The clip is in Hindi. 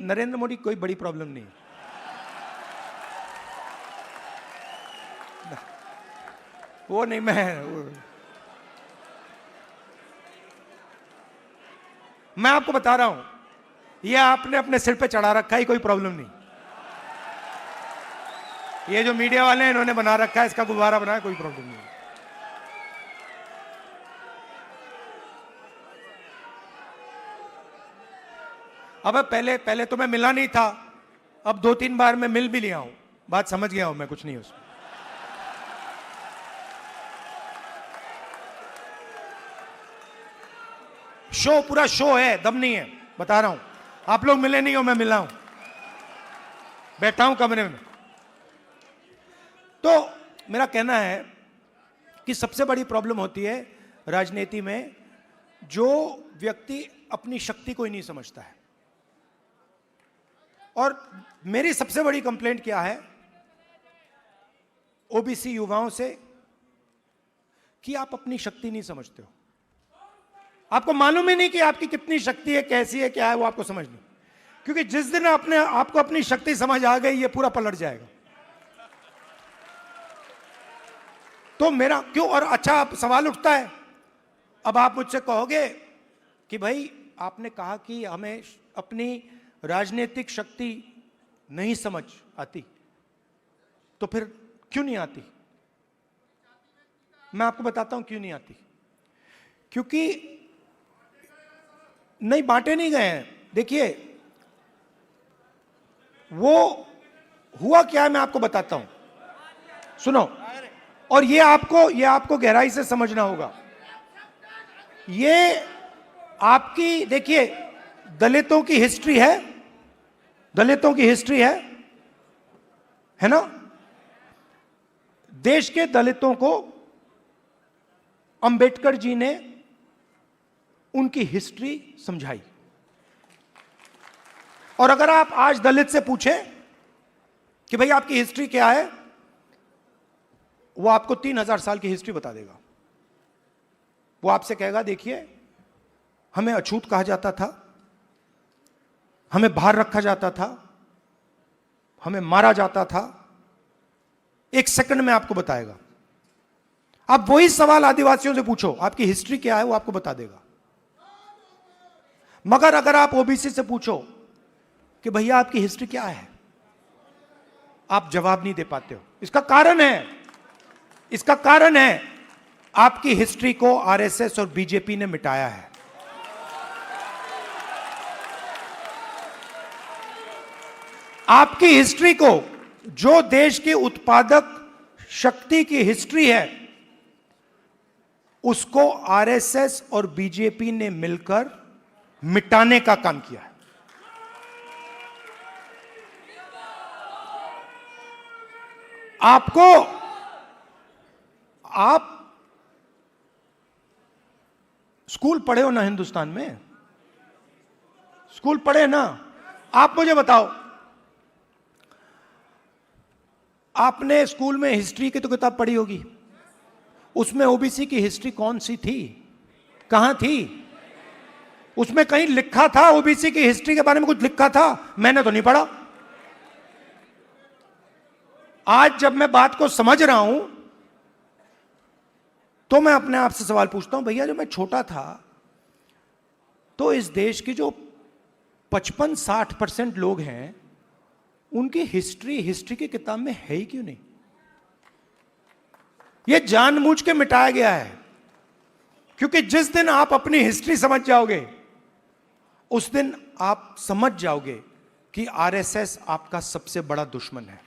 नरेंद्र मोदी कोई बड़ी प्रॉब्लम नहीं है। वो नहीं, मैं आपको बता रहा हूं, ये आपने अपने सिर पे चढ़ा रखा है, कोई प्रॉब्लम नहीं। ये जो मीडिया वाले हैं इन्होंने बना रखा है, इसका गुब्बारा बनाया, कोई प्रॉब्लम नहीं। अब पहले तो मैं मिला नहीं था, अब 2-3 बार मैं मिल भी लिया हूं, बात समझ गया हूं मैं, कुछ नहीं उसमें। शो, पूरा शो है, दम नहीं है, बता रहा हूं। आप लोग मिले नहीं हो, मैं मिला हूं, बैठा हूं कमरे में। तो मेरा कहना है कि सबसे बड़ी प्रॉब्लम होती है राजनीति में, जो व्यक्ति अपनी शक्ति को ही नहीं समझता है। और मेरी सबसे बड़ी कंप्लेंट क्या है ओबीसी युवाओं से, कि आप अपनी शक्ति नहीं समझते हो। आपको मालूम ही नहीं कि आपकी कितनी शक्ति है, कैसी है, क्या है, वो आपको समझ नहीं। क्योंकि जिस दिन आपको अपनी शक्ति समझ आ गई, ये पूरा पलट जाएगा। तो मेरा क्यों, और अच्छा आप सवाल उठता है, अब आप मुझसे कहोगे कि भाई आपने कहा कि हमें अपनी राजनीतिक शक्ति नहीं समझ आती, तो फिर क्यों नहीं आती? मैं आपको बताता हूं क्यों नहीं आती। क्योंकि नहीं, बांटे नहीं गए हैं। देखिए वो हुआ क्या है, मैं आपको बताता हूं, सुनो। और ये आपको गहराई से समझना होगा। ये आपकी, देखिए, दलितों की हिस्ट्री है, दलितों की हिस्ट्री है ना। देश के दलितों को अंबेडकर जी ने उनकी हिस्ट्री समझाई। और अगर आप आज दलित से पूछें कि भाई आपकी हिस्ट्री क्या है, वो आपको 3000 साल की हिस्ट्री बता देगा। वो आपसे कहेगा, देखिए हमें अछूत कहा जाता था, हमें बाहर रखा जाता था, हमें मारा जाता था। 1 सेकंड में आपको बताएगा। आप वही सवाल आदिवासियों से पूछो, आपकी हिस्ट्री क्या है, वो आपको बता देगा। मगर अगर आप ओबीसी से पूछो कि भैया आपकी हिस्ट्री क्या है, आप जवाब नहीं दे पाते हो। इसका कारण है आपकी हिस्ट्री को आरएसएस और बीजेपी ने मिटाया है। आपकी हिस्ट्री को, जो देश की उत्पादक शक्ति की हिस्ट्री है, उसको आरएसएस और बीजेपी ने मिलकर मिटाने का काम किया है। आप स्कूल पढ़े हो ना हिंदुस्तान में, स्कूल पढ़े ना। आप मुझे बताओ, आपने स्कूल में हिस्ट्री की तो किताब पढ़ी होगी, उसमें ओबीसी की हिस्ट्री कौन सी थी, कहां थी? उसमें कहीं लिखा था ओबीसी की हिस्ट्री के बारे में, कुछ लिखा था? मैंने तो नहीं पढ़ा। आज जब मैं बात को समझ रहा हूं, तो मैं अपने आप से सवाल पूछता हूं, भैया जब मैं छोटा था तो इस देश की जो 55-60% लोग हैं, उनकी हिस्ट्री की किताब में है ही क्यों नहीं? यह जानबूझ के मिटाया गया है। क्योंकि जिस दिन आप अपनी हिस्ट्री समझ जाओगे, उस दिन आप समझ जाओगे कि आरएसएस आपका सबसे बड़ा दुश्मन है।